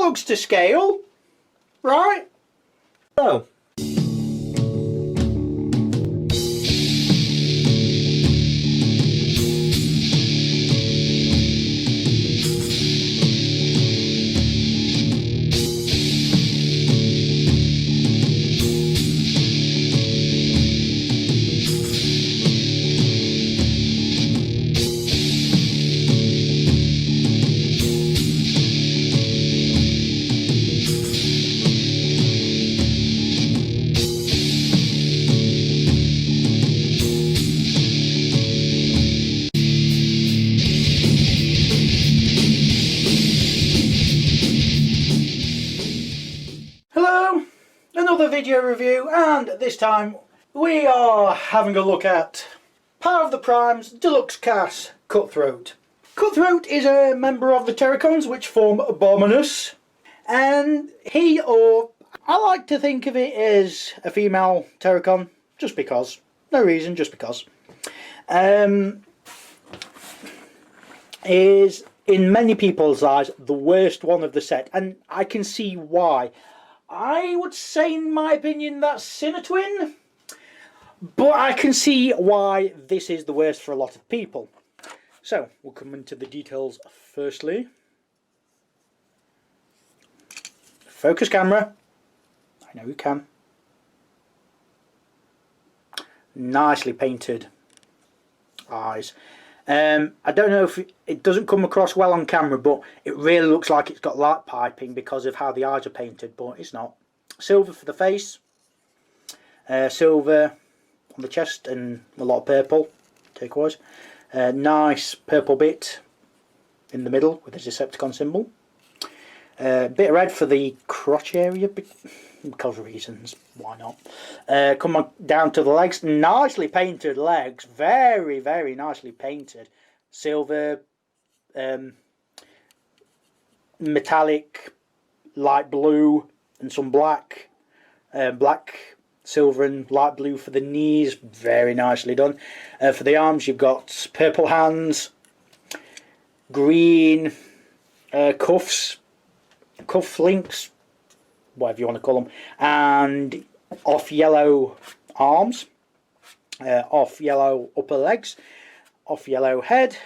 looks to scale, right? So. Hello, another video review, and this time we are having a look at Power of the Prime's Deluxe Cast Cutthroat. Cutthroat is a member of the Terracons, which form Abominus, and he, or I like to think of it as a female Terracon, just because. No reason, just because. Is, in many people's eyes, the worst one of the set, and I can see why. I would say, in my opinion, that's Sinatwin, but I can see why this is the worst for a lot of people. So, we'll come into the details firstly. Focus camera. I know you can. Nicely painted eyes. I don't know if it doesn't come across well on camera, but it really looks like it's got light piping because of how the eyes are painted, but it's not. Silver for the face, silver on the chest, and a lot of purple, turquoise. Nice purple bit in the middle with a Decepticon symbol. Bit of red for the crotch area, because of reasons, why not. Come on down to the legs, nicely painted legs, very, very nicely painted. Silver, metallic, light blue, and some black. Black, silver and light blue for the knees, very nicely done. For the arms you've got purple hands, green cuffs, cuff links, whatever you want to call them, and off yellow arms, off yellow upper legs, off yellow head.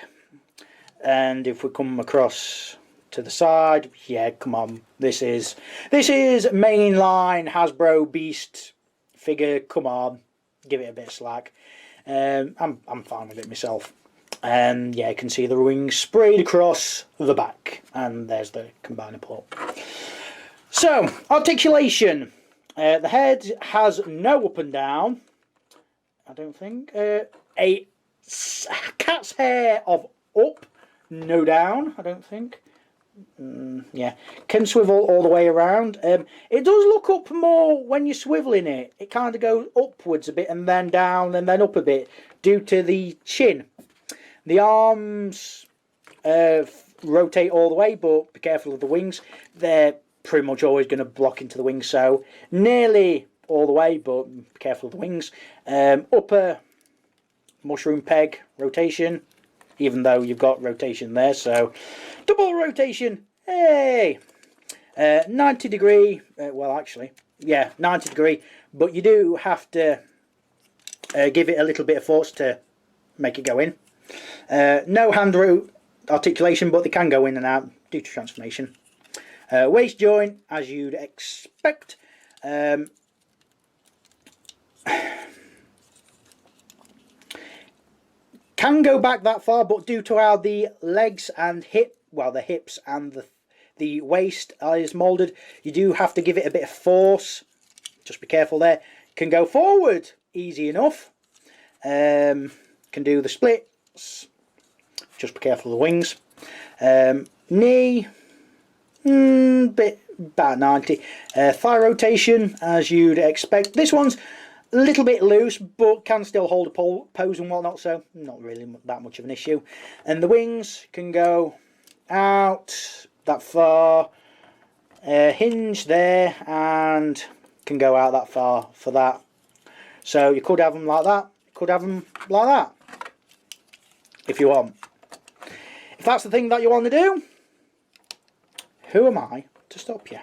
And if we come across to the side, yeah, come on, this is mainline Hasbro Beast figure. Come on, give it a bit of slack. I'm fine with it myself. And yeah, you can see the wings sprayed across the back, and there's the combiner port. So, articulation. The head has no up and down, I don't think. A cat's hair of up, no down, I don't think. Yeah, can swivel all the way around. It does look up more when you're swiveling it. It kind of goes upwards a bit and then down and then up a bit due to the chin. The arms rotate all the way, but be careful of the wings. They're pretty much always going to block into the wings, so nearly all the way, but be careful of the wings. Upper mushroom peg rotation, even though you've got rotation there, so double rotation, hey! 90 degree, well actually, yeah, 90 degree, but you do have to give it a little bit of force to make it go in. No hand articulation, but they can go in and out due to transformation. Waist joint, as you'd expect. Can go back that far, but due to how the legs and the hips and the waist is moulded, you do have to give it a bit of force. Just be careful there. Can go forward easy enough. Can do the splits. Just be careful of the wings. Knee, bit about 90. Thigh rotation, as you'd expect. This one's a little bit loose, but can still hold a pose and whatnot, so not really that much of an issue. And the wings can go out that far, hinge there, and can go out that far for that. So you could have them like that, you could have them like that, if you want. If that's the thing that you want to do, who am I to stop you?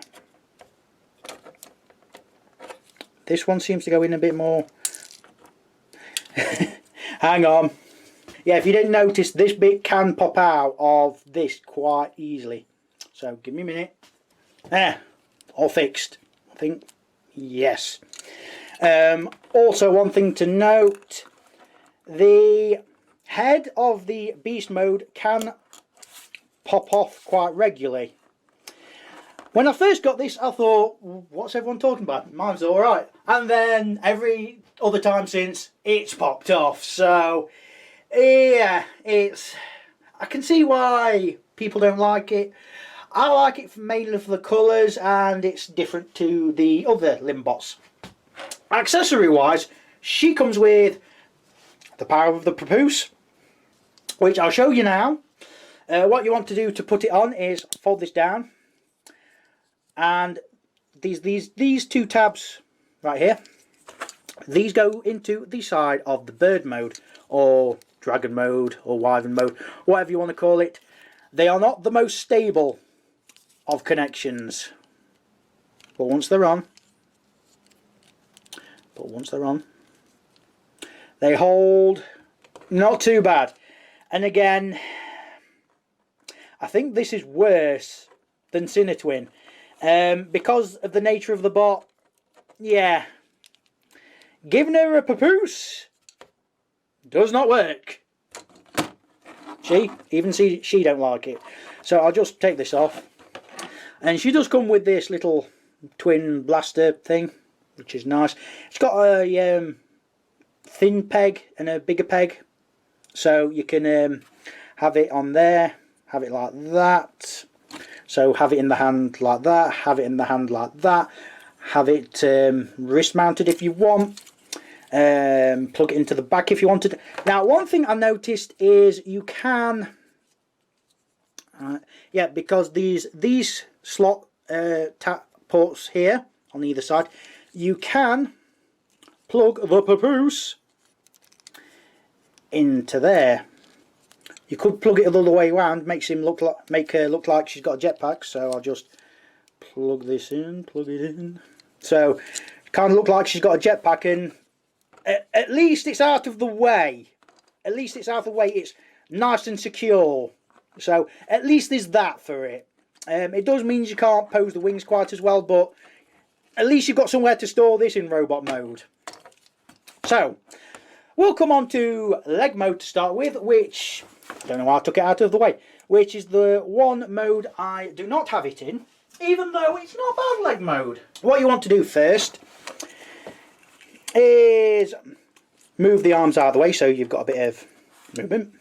This one seems to go in a bit more. Hang on. Yeah, if you didn't notice, this bit can pop out of this quite easily. So give me a minute. There, all fixed. I think, yes. Also, one thing to note, the head of the beast mode can pop off quite regularly. When I first got this, I thought, what's everyone talking about? Mine's alright. And then every other time since, it's popped off. So, yeah, I can see why people don't like it. I like it mainly for the colours, and it's different to the other Limbots. Accessory wise, she comes with the power of the papoose, which I'll show you now. What you want to do to put it on is fold this down, and these two tabs right here, these go into the side of the bird mode, or dragon mode, or wyvern mode, whatever you want to call it. They are not the most stable of connections, but once they're on, they hold not too bad. And again, I think this is worse than Cinetwin, because of the nature of the bot. Yeah, giving her a papoose does not work. She don't like it. So I'll just take this off. And she does come with this little twin blaster thing, which is nice. It's got a thin peg and a bigger peg, so you can have it on there, have it like that. So have it in the hand like that, have it in the hand like that, have it wrist mounted if you want, plug it into the back if you wanted. Now, one thing I noticed is you can, yeah, because these slot tap ports here on either side, you can plug the papoose into there. You could plug it the other way around, make her look like she's got a jetpack. So I'll just plug this in, plug it in. So it kind of look like she's got a jetpack, and at least it's out of the way. At least it's out of the way. It's nice and secure. So at least there's that for it. It does mean you can't pose the wings quite as well, but at least you've got somewhere to store this in robot mode. So we'll come on to leg mode to start with, which I don't know why I took it out of the way, which is the one mode I do not have it in, even though it's not bad leg mode. What you want to do first is move the arms out of the way so you've got a bit of movement,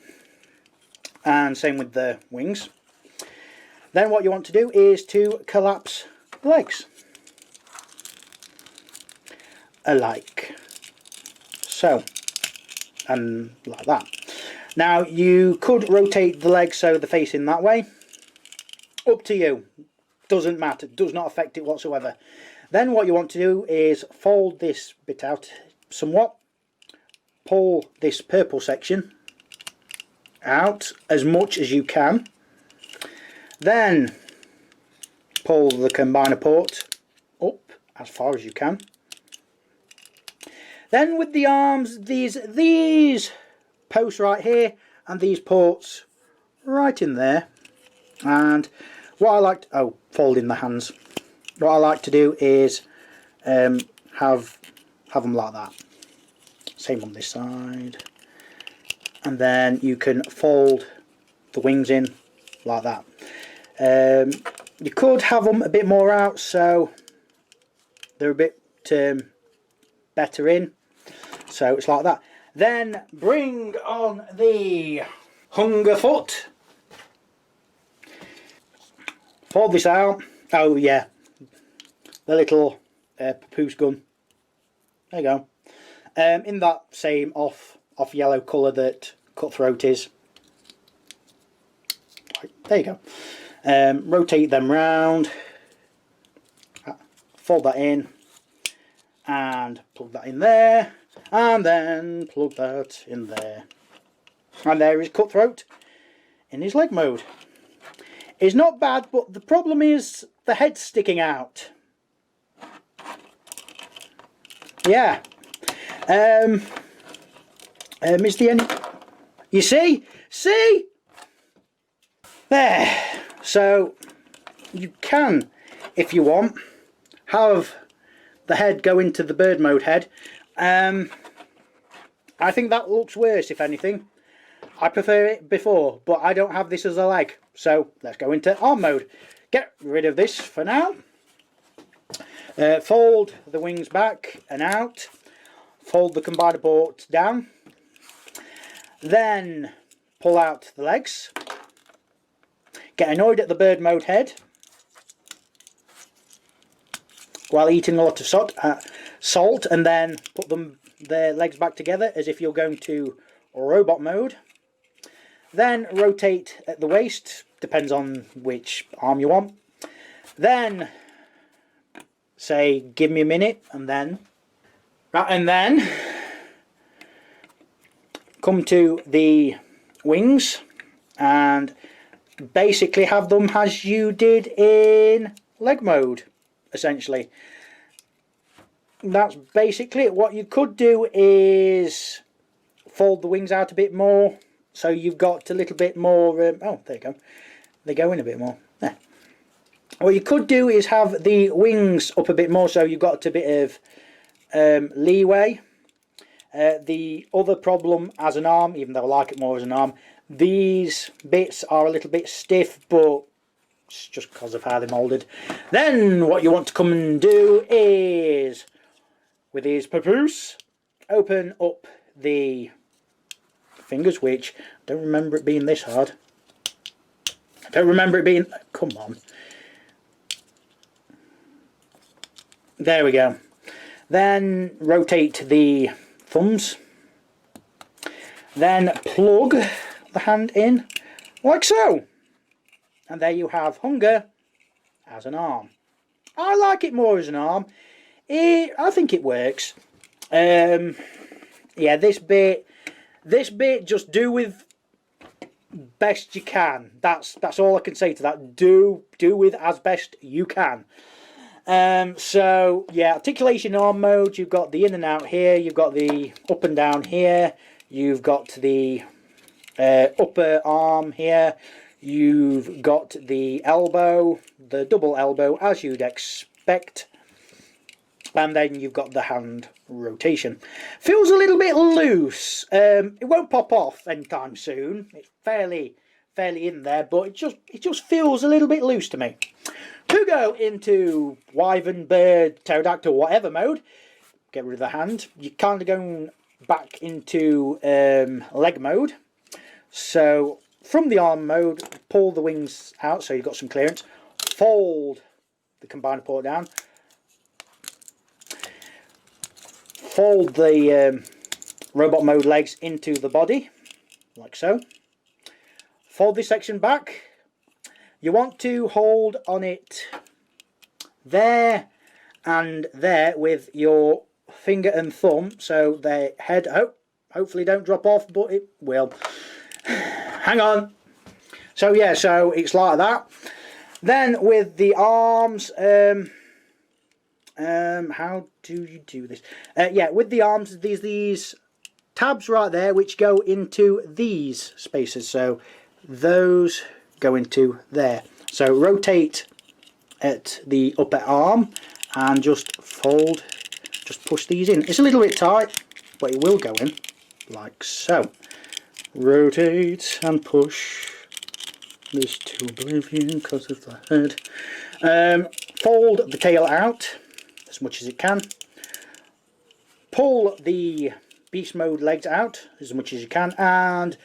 and same with the wings. Then what you want to do is to collapse the legs, alike, so, and like that. Now you could rotate the legs so they're facing that way, up to you, doesn't matter, does not affect it whatsoever. Then what you want to do is fold this bit out somewhat, pull this purple section out as much as you can, then pull the combiner port up as far as you can. Then with the arms, these posts right here and these ports right in there. And what I like to, fold in the hands. What I like to do is have them like that. Same on this side. And then you can fold the wings in like that. You could have them a bit more out so they're a bit better in. So it's like that. Then bring on the hunger foot. Fold this out. Oh yeah, the little papoose gun. There you go. In that same off yellow colour that Cutthroat is. There you go. Rotate them round, fold that in, and plug that in there, and then plug that in there. And there is Cutthroat in his leg mode. is not bad, but the problem is the head sticking out. Yeah. Is the end? You see? See? There. So you can, if you want, have the head go into the bird mode head. I think that looks worse, if anything. I prefer it before, but I don't have this as a leg. So let's go into arm mode. Get rid of this for now. Fold the wings back and out. Fold the combiner port down. Then pull out the legs. Get annoyed at the bird mode head while eating a lot of salt, and then put their legs back together as if you're going to robot mode. Then rotate at the waist, depends on which arm you want. Then say give me a minute, and then come to the wings and basically have them as you did in leg mode, essentially. That's basically it. What you could do is fold the wings out a bit more, so you've got a little bit more oh, there you go, they go in a bit more there. What you could do is have the wings up a bit more, so you've got a bit of leeway. The other problem as an arm, even though I like it more as an arm, these bits are a little bit stiff, but it's just because of how they're moulded. Then what you want to come and do is, with these papoose, open up the fingers, which I don't remember it being this hard. I don't remember it being, come on. There we go. Then rotate the thumbs. Then plug the hand in like so. And there you have hunger as an arm. I like it more as an arm. I think it works. Yeah, this bit just do with best you can. That's all I can say to that. Do with as best you can. So yeah, articulation arm mode, you've got the in and out here, you've got the up and down here, you've got the upper arm here, you've got the elbow, the double elbow as you'd expect, and then you've got the hand rotation. Feels a little bit loose. It won't pop off anytime soon. It's fairly in there, but it just feels a little bit loose to me. To go into wyvern, bird, pterodactyl, whatever mode, get rid of the hand. You're kind of going back into leg mode. So from the arm mode, pull the wings out so you've got some clearance. Fold the combiner port down. Fold the robot mode legs into the body, like so. Fold this section back. You want to hold on it there and there with your finger and thumb, so the head hopefully don't drop off, but it will. Hang on. So yeah, so it's like that. Then with the arms, how do you do this? Yeah, with the arms, there's these tabs right there which go into these spaces, so those go into there. So rotate at the upper arm and just fold, just push these in. It's a little bit tight, but it will go in like so. Rotate and push this to oblivion because of the head. Fold the tail out as much as it can. Pull the beast mode legs out as much as you can and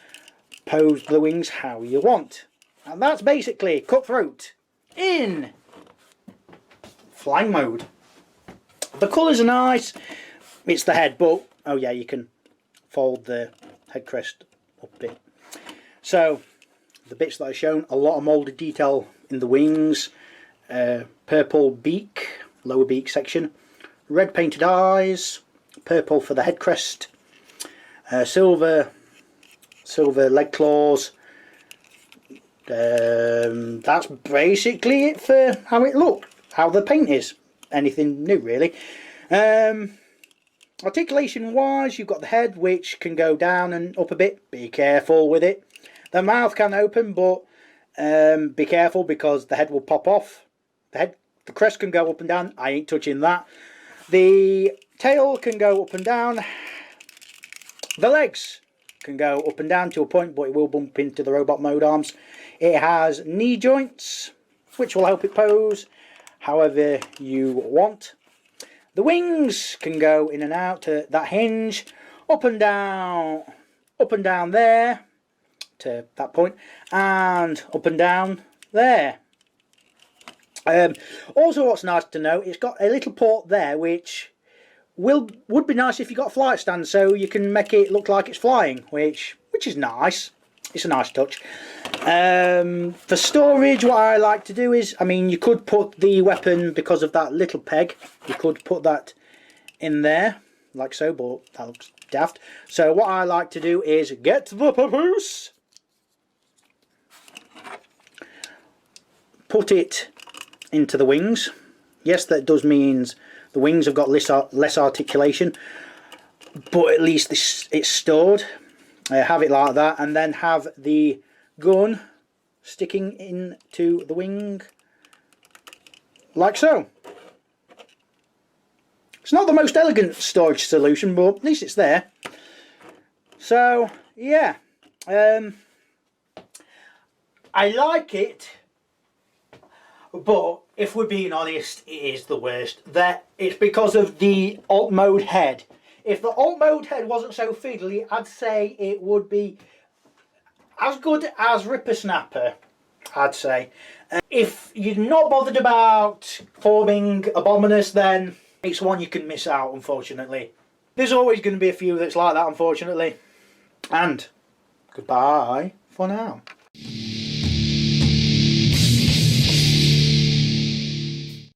pose the wings how you want. And that's basically Cutthroat in flying mode. The colours are nice. It's the head, but oh yeah, you can fold the head crest up a bit. So the bits that I've shown, a lot of moulded detail in the wings, purple beak, lower beak section, red painted eyes, purple for the head crest, silver leg claws, That's basically it for how it looks, how the paint is. Anything new really. Articulation wise, you've got the head, which can go down and up a bit. Be careful with it. The mouth can open, but be careful because the head will pop off. The crest can go up and down. I ain't touching that. The tail can go up and down. The legs can go up and down to a point, but it will bump into the robot mode arms. It has knee joints, which will help it pose however you want. The wings can go in and out to that hinge, up and down there to that point, and up and down there. Also, what's nice to know, it's got a little port there, which would be nice if you got a flight stand, so you can make it look like it's flying, which is nice. It's a nice touch. For storage, what I like to do is, I mean, you could put the weapon, because of that little peg, you could put that in there, like so, but that looks daft. So what I like to do is get the papoose, put it into the wings. Yes, that does mean the wings have got less articulation, but at least it's stored. Have it like that, and then have the gun sticking into the wing like so. It's not the most elegant storage solution, but at least it's there. So yeah, I like it, but if we're being honest, it is the worst. It's because of the alt mode head. If the alt mode head wasn't so fiddly, I'd say it would be as good as Ripper Snapper, I'd say. If you're not bothered about forming Abominus, then it's one you can miss out, unfortunately. There's always going to be a few that's like that, unfortunately. And goodbye for now.